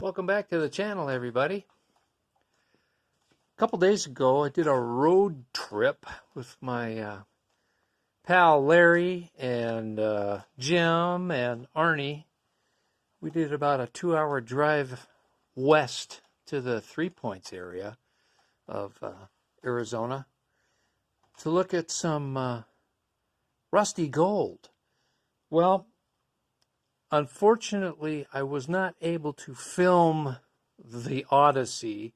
Welcome back to the channel, everybody. A couple days ago, I did a road trip with my pal Larry and Jim and Arnie. We did about a 2-hour drive west to the Three Points area of Arizona to look at some rusty gold. Well, unfortunately, I was not able to film the Odyssey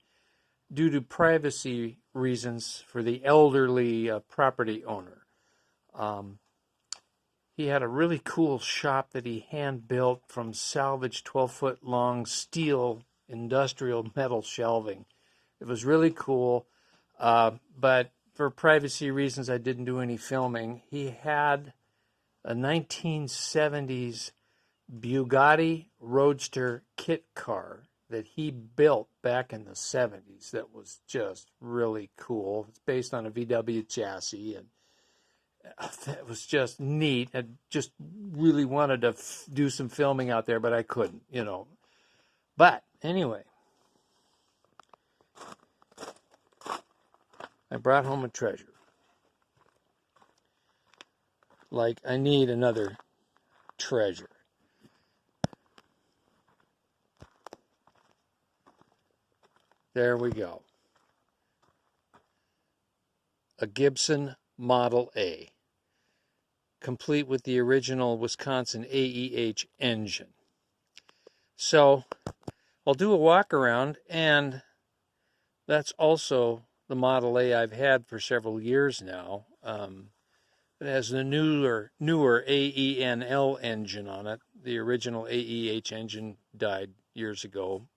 due to privacy reasons for the elderly property owner. He had a really cool shop that he hand-built from salvaged 12-foot long steel industrial metal shelving. It was really cool, but for privacy reasons, I didn't do any filming. He had a 1970s Bugatti Roadster kit car that he built back in the 70s that was just really cool. It's based on a VW chassis, and it was just neat. I just really wanted to do some filming out there, but I couldn't, But anyway, I brought home a treasure. Like, I need another treasure. There we go. A Gibson Model A, complete with the original Wisconsin AEH engine. So I'll do a walk around, and that's also the Model A I've had for several years now. It has the newer AENL engine on it. The original AEH engine died years ago,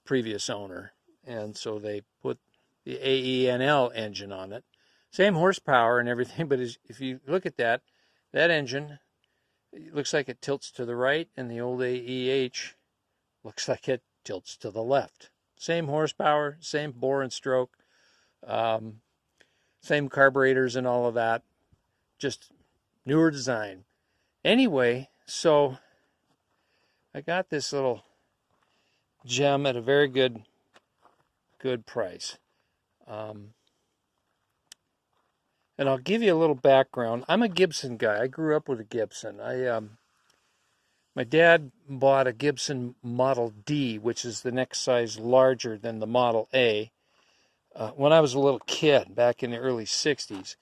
previous owner, and so they put the AENL engine on it. Same horsepower and everything, but if you look at that engine, it looks like it tilts to the right, and the old AEH looks like it tilts to the left. Same horsepower, same bore and stroke, same carburetors and all of that, just newer design. Anyway, so I got this little gem at a very good price. And I'll give you a little background. I'm a Gibson guy. I grew up with a Gibson. My dad bought a Gibson Model D, which is the next size larger than the Model A, when I was a little kid back in the early 60s.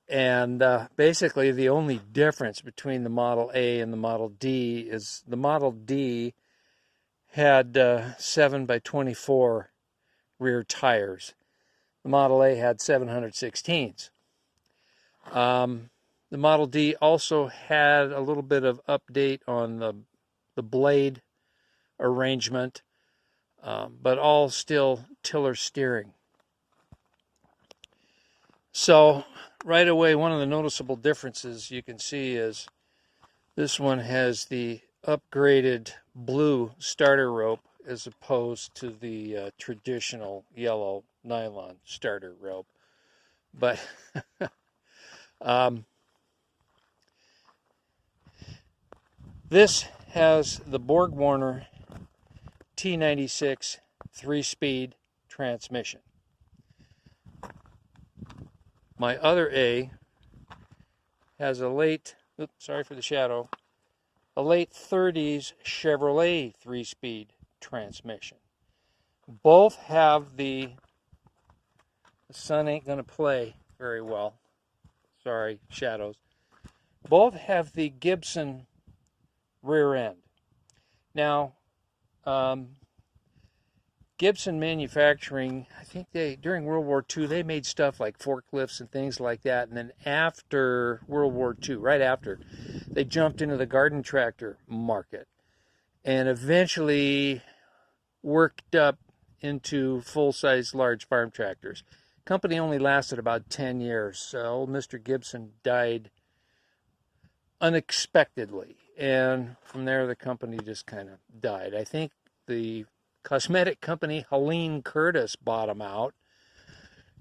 And basically the only difference between the Model A and the Model D is the Model D had 7x24 rear tires. The Model A had 716s. The Model D also had a little bit of update on the blade arrangement, but all still tiller steering. So right away, one of the noticeable differences you can see is this one has the upgraded blue starter rope as opposed to the traditional yellow nylon starter rope. But this has the Borg-Warner T96 3-speed transmission. My other A has a late, sorry for the shadow, a late 30s Chevrolet 3-speed transmission. Both have the sun ain't going to play very well. Sorry, shadows. Both have the Gibson rear end. Now, Gibson manufacturing, I think during World War II, they made stuff like forklifts and things like that. And then after World War II, right after, they jumped into the garden tractor market and eventually worked up into full-size large farm tractors. Company only lasted about 10 years. Old Mr. Gibson died unexpectedly, and from there the company just kind of died. I think the cosmetic company Helene Curtis bought them out,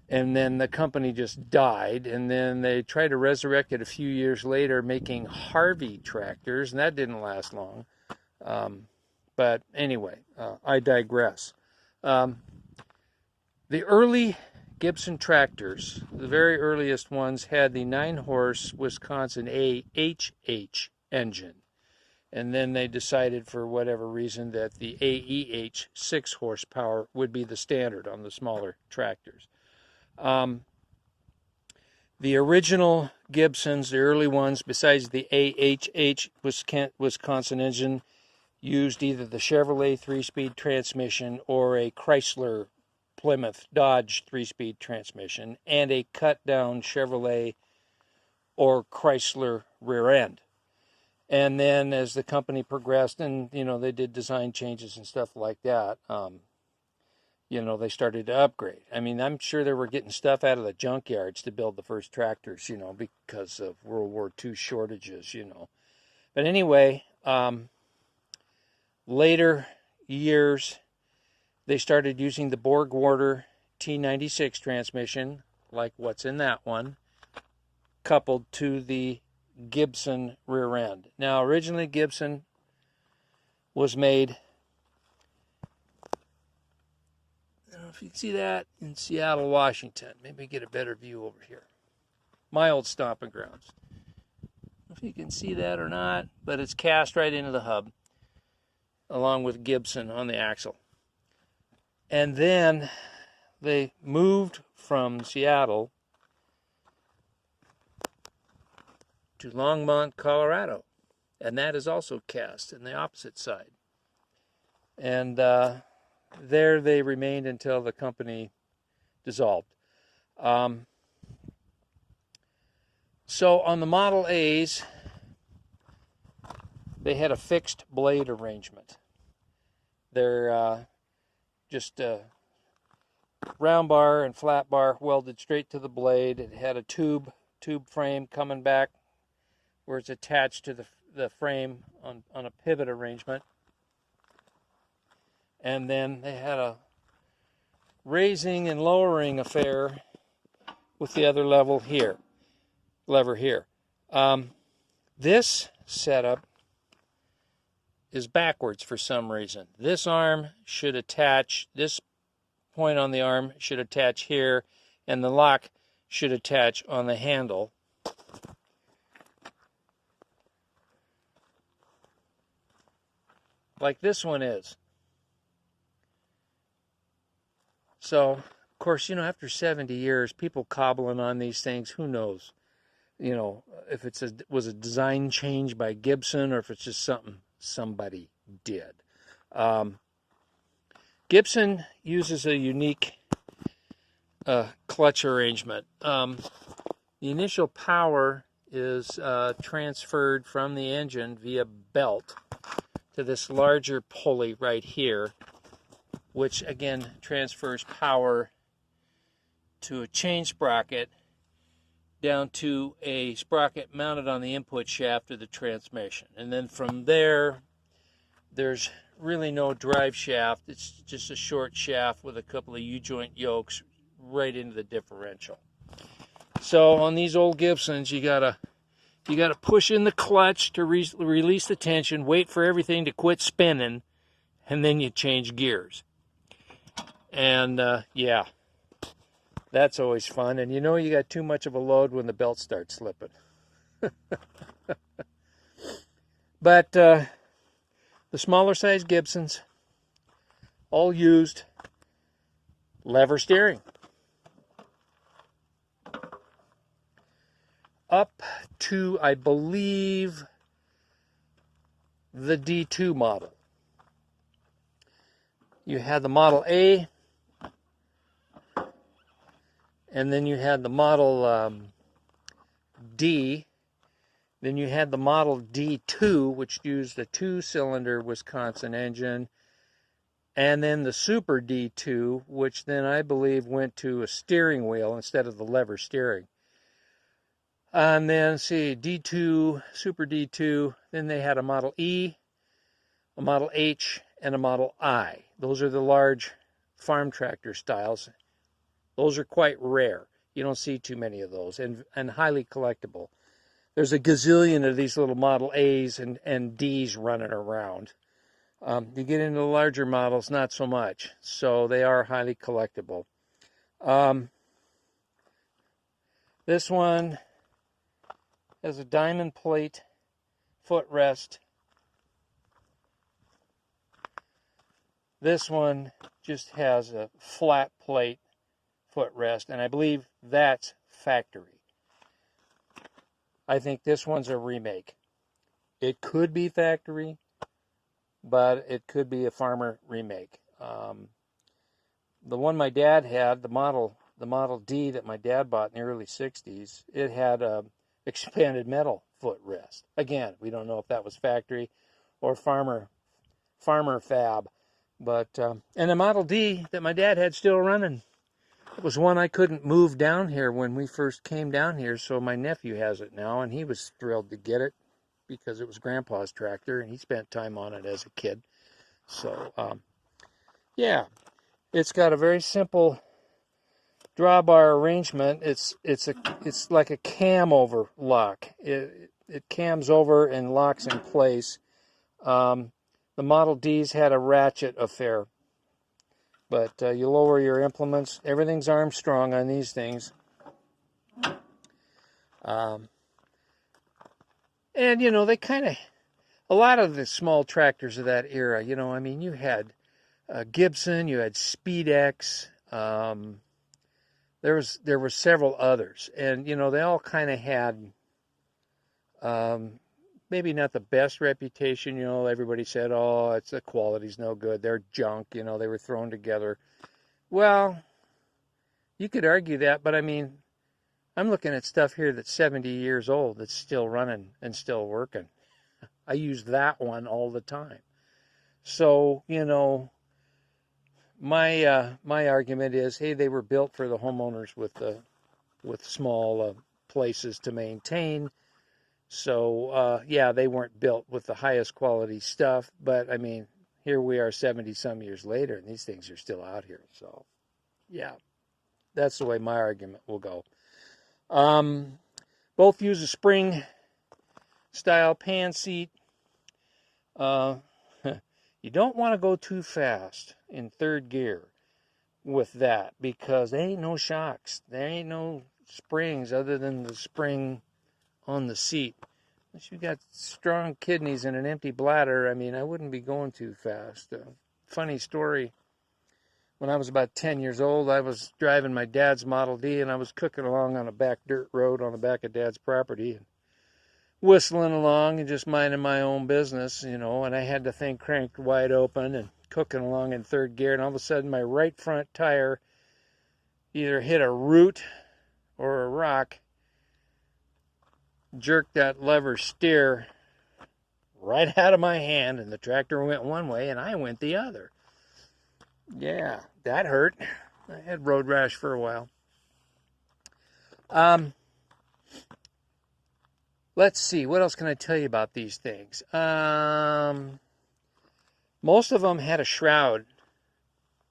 and then the company just died, and then they tried to resurrect it a few years later making Harvey tractors, and that didn't last long. But anyway, I digress. Um, the early Gibson tractors, the very earliest ones, had the 9-horse Wisconsin AHH engine. And then they decided, for whatever reason, that the AEH 6 horsepower would be the standard on the smaller tractors. The original Gibsons, the early ones, besides the AHH Wisconsin engine, used either the Chevrolet 3-speed transmission or a Chrysler Plymouth Dodge 3-speed transmission and a cut-down Chevrolet or Chrysler rear end. And then as the company progressed and, they did design changes and stuff like that, they started to upgrade. I mean, I'm sure they were getting stuff out of the junkyards to build the first tractors, because of World War II shortages, But anyway, later years, they started using the Borgwarner T96 transmission, like what's in that one, coupled to the Gibson rear end. Now, originally Gibson was made, I don't know if you can see that, in Seattle, Washington. Maybe get a better view over here. My old stomping grounds. I don't know if you can see that or not, but it's cast right into the hub, along with Gibson on the axle. And then they moved from Seattle to Longmont, Colorado, and that is also cast in the opposite side. And there they remained until the company dissolved. So on the Model A's, they had a fixed blade arrangement. They're just round bar and flat bar welded straight to the blade. It had a tube frame coming back where it's attached to the frame on a pivot arrangement. And then they had a raising and lowering affair with the other lever here. This setup is backwards for some reason. This arm should attach, this point on the arm should attach here, and the lock should attach on the handle. Like this one is. So, of course, after 70 years, people cobbling on these things, who knows? If it was a design change by Gibson or if it's just something somebody did. Gibson uses a unique clutch arrangement. The initial power is transferred from the engine via belt to this larger pulley right here, which again transfers power to a chain sprocket down to a sprocket mounted on the input shaft of the transmission. And then from there, there's really no drive shaft. It's just a short shaft with a couple of U-joint yokes right into the differential. So on these old Gibsons, you gotta push in the clutch to release the tension, wait for everything to quit spinning, and then you change gears. And yeah, that's always fun. And you got too much of a load when the belt starts slipping. But the smaller size Gibsons all used lever steering. Up to, I believe, the D2 model. You had the Model A, and then you had the Model D. Then you had the Model D2, which used a 2-cylinder Wisconsin engine. And then the Super D2, which then I believe went to a steering wheel instead of the lever steering. And then, D2, Super D2, then they had a Model E, a Model H, and a Model I. Those are the large farm tractor styles. Those are quite rare. You don't see too many of those, and highly collectible. There's a gazillion of these little Model A's and D's running around. You get into the larger models, not so much. So they are highly collectible. This one has a diamond plate footrest. This one just has a flat plate footrest, and I believe that's factory. I think this one's a remake. It could be factory, but it could be a farmer remake. The one my dad had, the Model D that my dad bought in the early 60s, it had a expanded metal footrest. Again, we don't know if that was factory or farmer fab. But and the Model D that my dad had still running. It was one I couldn't move down here when we first came down here, so my nephew has it now, and he was thrilled to get it because it was Grandpa's tractor, and he spent time on it as a kid. So, yeah, it's got a very simple drawbar arrangement. It's like a cam over lock. It cams over and locks in place. The Model D's had a ratchet affair. But you lower your implements. Everything's Armstrong on these things. And, you know, they kind of, a lot of the small tractors of that era, you know, I mean, you had Gibson, you had SpeedX, there were several others. And, you know, they all kind of had maybe not the best reputation. You know, everybody said, oh, it's the quality's no good. They're junk. You know, they were thrown together. Well, you could argue that, but I mean, I'm looking at stuff here that's 70 years old that's still running and still working. I use that one all the time. So, you know, my argument is, hey, they were built for the homeowners with small places to maintain. So, yeah, they weren't built with the highest quality stuff, but I mean, here we are 70-some years later, and these things are still out here. So, yeah, that's the way my argument will go. Both use a spring-style pan seat. You don't want to go too fast in third gear with that because there ain't no shocks. There ain't no springs other than the spring on the seat. Unless you got strong kidneys and an empty bladder, I mean, I wouldn't be going too fast. Funny story. When I was about 10 years old, I was driving my dad's Model D, and I was cooking along on a back dirt road on the back of Dad's property, and whistling along and just minding my own business, you know, and I had the thing cranked wide open and cooking along in third gear, and all of a sudden my right front tire either hit a root or a rock, jerked that lever steer right out of my hand, and the tractor went one way and I went the other. Yeah, that hurt. I had road rash for a while. Let's see, what else can I tell you about these things? Most of them had a shroud.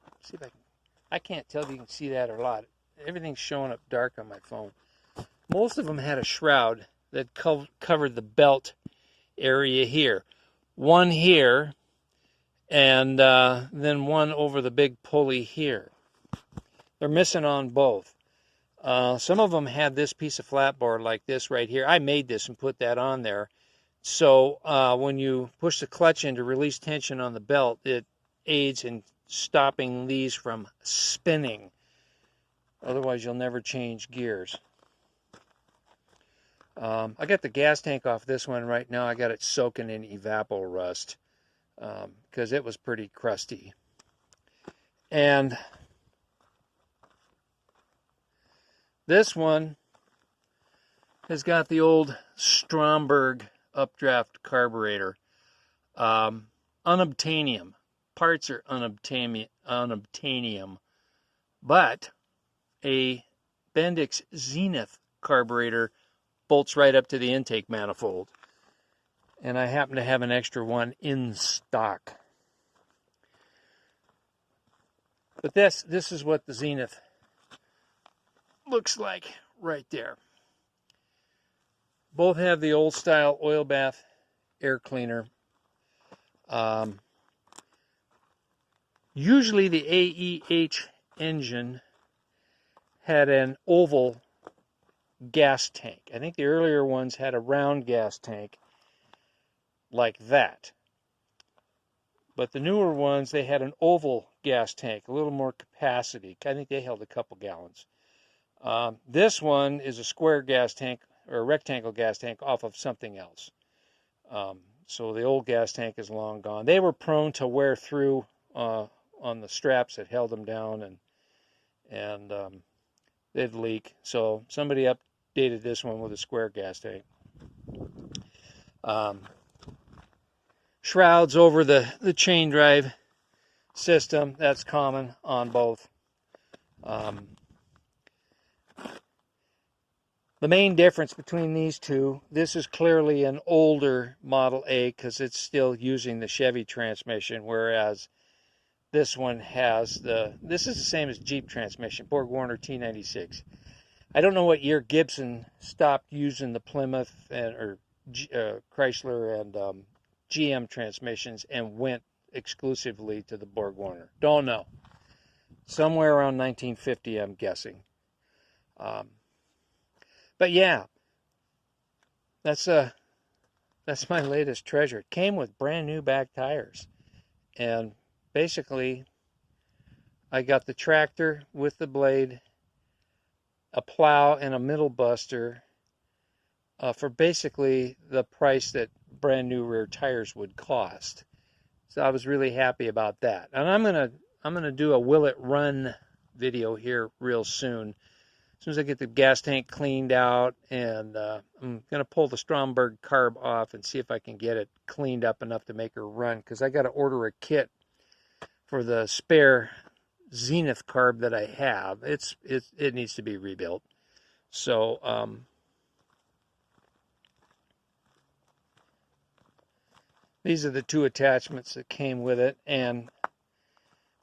Let's see if I can't tell if you can see that or not. Everything's showing up dark on my phone. Most of them had a shroud that covered the belt area here. One here, and then one over the big pulley here. They're missing on both. Some of them had this piece of flatboard like this right here. I made this and put that on there. So when you push the clutch in to release tension on the belt, it aids in stopping these from spinning. Otherwise, you'll never change gears. I got the gas tank off this one right now. I got it soaking in evapor rust because it was pretty crusty. And this one has got the old Stromberg updraft carburetor. Unobtainium. Parts are unobtainium. But a Bendix Zenith carburetor bolts right up to the intake manifold. And I happen to have an extra one in stock. But this is what the Zenith looks like right there. Both have the old style oil bath air cleaner. Usually the AEH engine had an oval gas tank. I think the earlier ones had a round gas tank like that. But the newer ones, they had an oval gas tank, a little more capacity. I think they held a couple gallons. This one is a square gas tank or a rectangle gas tank off of something else. So the old gas tank is long gone. They were prone to wear through on the straps that held them down, and they'd leak. So somebody updated this one with a square gas tank. Shrouds over the chain drive system. That's common on both. The main difference between these two, this is clearly an older Model A because it's still using the Chevy transmission, whereas this one has this is the same as Jeep transmission, BorgWarner T96. I don't know what year Gibson stopped using the Plymouth or Chrysler and GM transmissions and went exclusively to the BorgWarner. Don't know. Somewhere around 1950, I'm guessing. But yeah, that's my latest treasure. It came with brand new back tires, and basically, I got the tractor with the blade, a plow, and a middle buster for basically the price that brand new rear tires would cost. So I was really happy about that. And I'm gonna do a Will It Run video here real soon. As soon as I get the gas tank cleaned out, and I'm going to pull the Stromberg carb off and see if I can get it cleaned up enough to make her run, because I got to order a kit for the spare Zenith carb that I have. It needs to be rebuilt. So these are the two attachments that came with it, and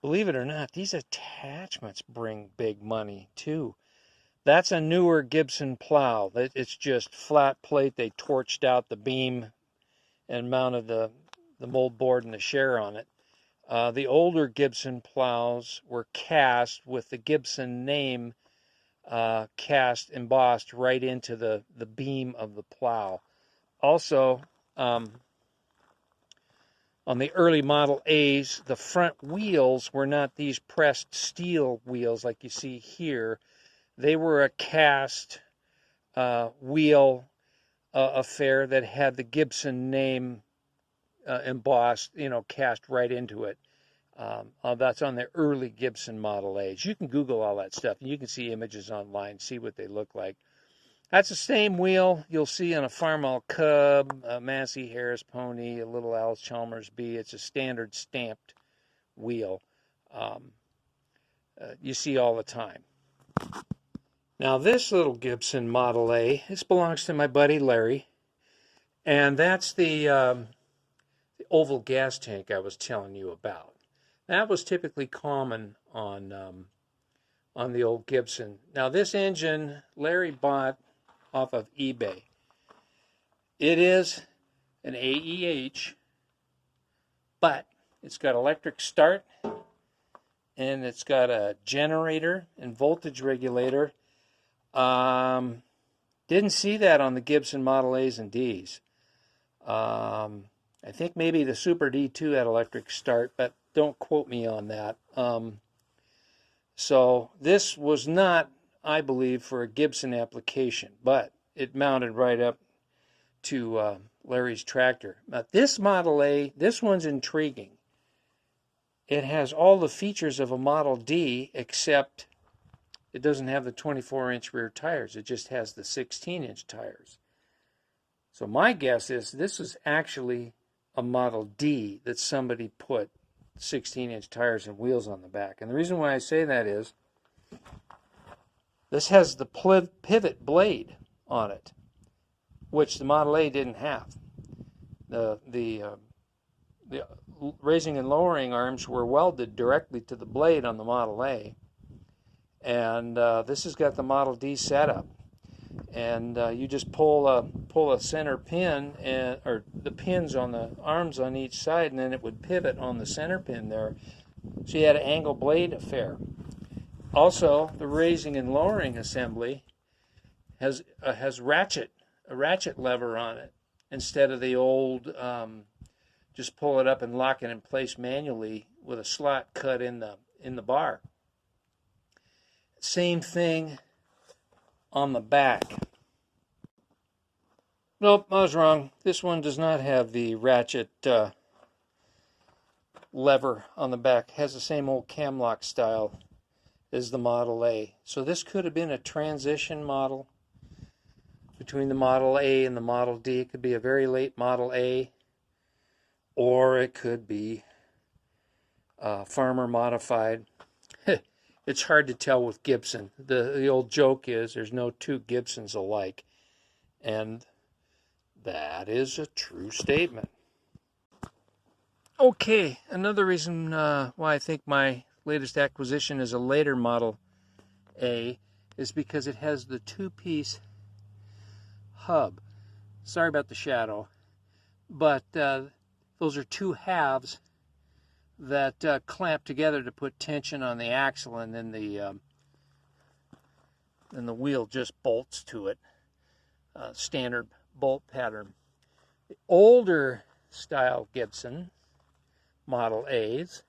believe it or not, these attachments bring big money too. That's a newer Gibson plow. It's just flat plate. They torched out the beam and mounted the mold board and the share on it. The older Gibson plows were cast with the Gibson name cast, embossed right into the beam of the plow. Also, on the early Model A's, the front wheels were not these pressed steel wheels like you see here. They were a cast wheel affair that had the Gibson name embossed, cast right into it. That's on the early Gibson Model A's. You can Google all that stuff, and you can see images online, see what they look like. That's the same wheel you'll see on a Farmall Cub, a Massey Harris Pony, a little Allis Chalmers B. It's a standard stamped wheel you see all the time. Now this little Gibson Model A, this belongs to my buddy Larry, and that's the oval gas tank I was telling you about. That was typically common on the old Gibson. Now this engine Larry bought off of eBay. It is an AEH, but it's got electric start, and it's got a generator and voltage regulator. Didn't see that on the Gibson Model A's and D's. I think maybe the Super D2 had electric start, but don't quote me on that. So this was not, I believe, for a Gibson application, but it mounted right up to Larry's tractor. Now this Model A, this one's intriguing. It has all the features of a Model D, except it doesn't have the 24-inch rear tires. It just has the 16-inch tires. So my guess is this is actually a Model D that somebody put 16-inch tires and wheels on the back. And the reason why I say that is this has the pivot blade on it, which the Model A didn't have. The raising and lowering arms were welded directly to the blade on the Model A. And this has got the Model D setup, and you just pull a center pin, or the pins on the arms on each side, and then it would pivot on the center pin there, So you had an angle blade affair. Also, the raising and lowering assembly has a ratchet lever on it instead of the old just pull it up and lock it in place manually with a slot cut in the bar. Same thing on the back. Nope, I was wrong. This one does not have the ratchet lever on the back. It has the same old camlock style as the Model A. So this could have been a transition model between the Model A and the Model D. It could be a very late Model A, or it could be farmer modified. It's hard to tell with Gibson. The old joke is there's no two Gibsons alike, and that is a true statement. Okay, another reason why I think my latest acquisition is a later Model A is because it has the two-piece hub. Sorry about the shadow, but those are two halves that clamp together to put tension on the axle, and then the wheel just bolts to it. Standard bolt pattern. The older style Gibson Model A's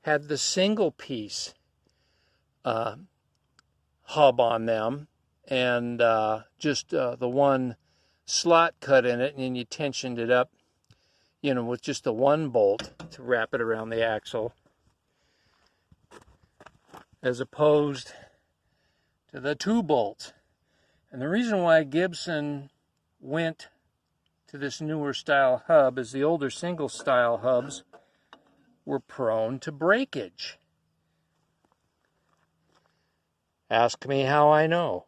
had the single piece hub on them, and just the one slot cut in it, and then you tensioned it up, with just the one bolt to wrap it around the axle, as opposed to the two bolts. And the reason why Gibson went to this newer style hub is the older single style hubs were prone to breakage. Ask me how I know.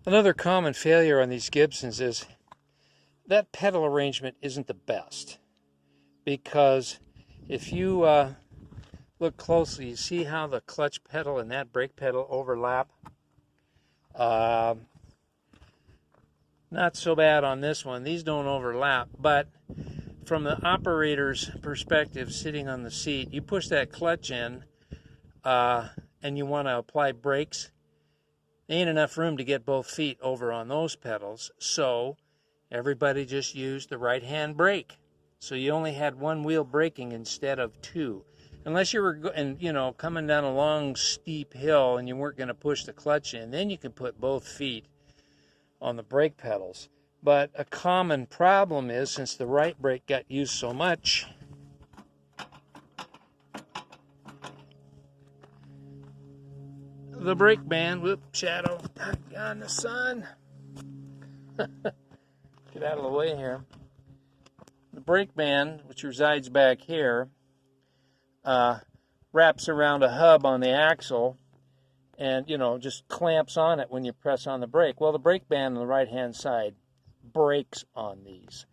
Another common failure on these Gibsons is that pedal arrangement isn't the best, because if you look closely, you see how the clutch pedal and that brake pedal overlap? Not so bad on this one. These don't overlap, but from the operator's perspective, sitting on the seat, you push that clutch in and you want to apply brakes. There ain't enough room to get both feet over on those pedals, so everybody just used the right-hand brake. So you only had one wheel braking instead of two. Unless you were coming down a long, steep hill and you weren't going to push the clutch in, then you could put both feet on the brake pedals. But a common problem is, since the right brake got used so much, the brake band, shadow, on the sun. Get out of the way here. The brake band, which resides back here, wraps around a hub on the axle and, just clamps on it when you press on the brake. Well, the brake band on the right-hand side brakes on these.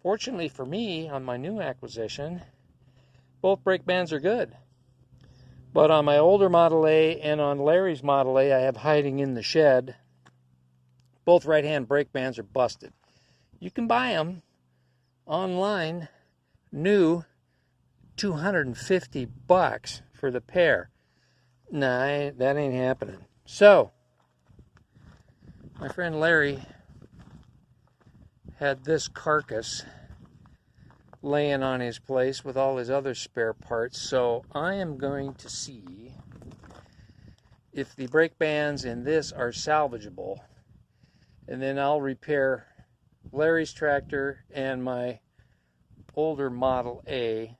Fortunately for me, on my new acquisition, both brake bands are good. But on my older Model A and on Larry's Model A I have hiding in the shed, both right-hand brake bands are busted. You can buy them online, new, $250 for the pair. Nah, that ain't happening. So, my friend Larry had this carcass laying on his place with all his other spare parts, so I am going to see if the brake bands in this are salvageable, and then I'll repair Larry's tractor and my older Model A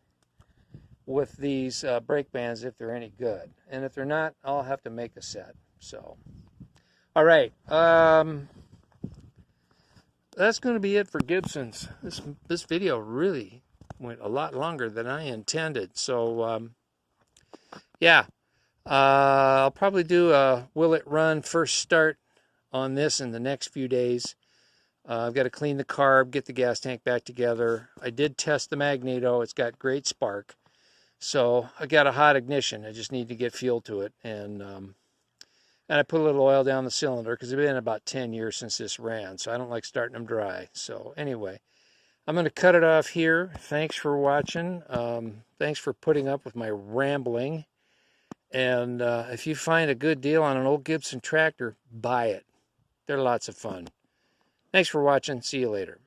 with these brake bands if they're any good. And if they're not, I'll have to make a set. So, all right. That's going to be it for Gibsons. This video really went a lot longer than I intended. So, yeah. I'll probably do a will it run first start on this in the next few days. I've got to clean the carb, get the gas tank back together. I did test the magneto. It's got great spark. So I got a hot ignition. I just need to get fuel to it. And And I put a little oil down the cylinder because it's been about 10 years since this ran, so I don't like starting them dry. So anyway, I'm going to cut it off here. Thanks for watching. Thanks for putting up with my rambling. And if you find a good deal on an old Gibson tractor, buy it. They're lots of fun. Thanks for watching. See you later.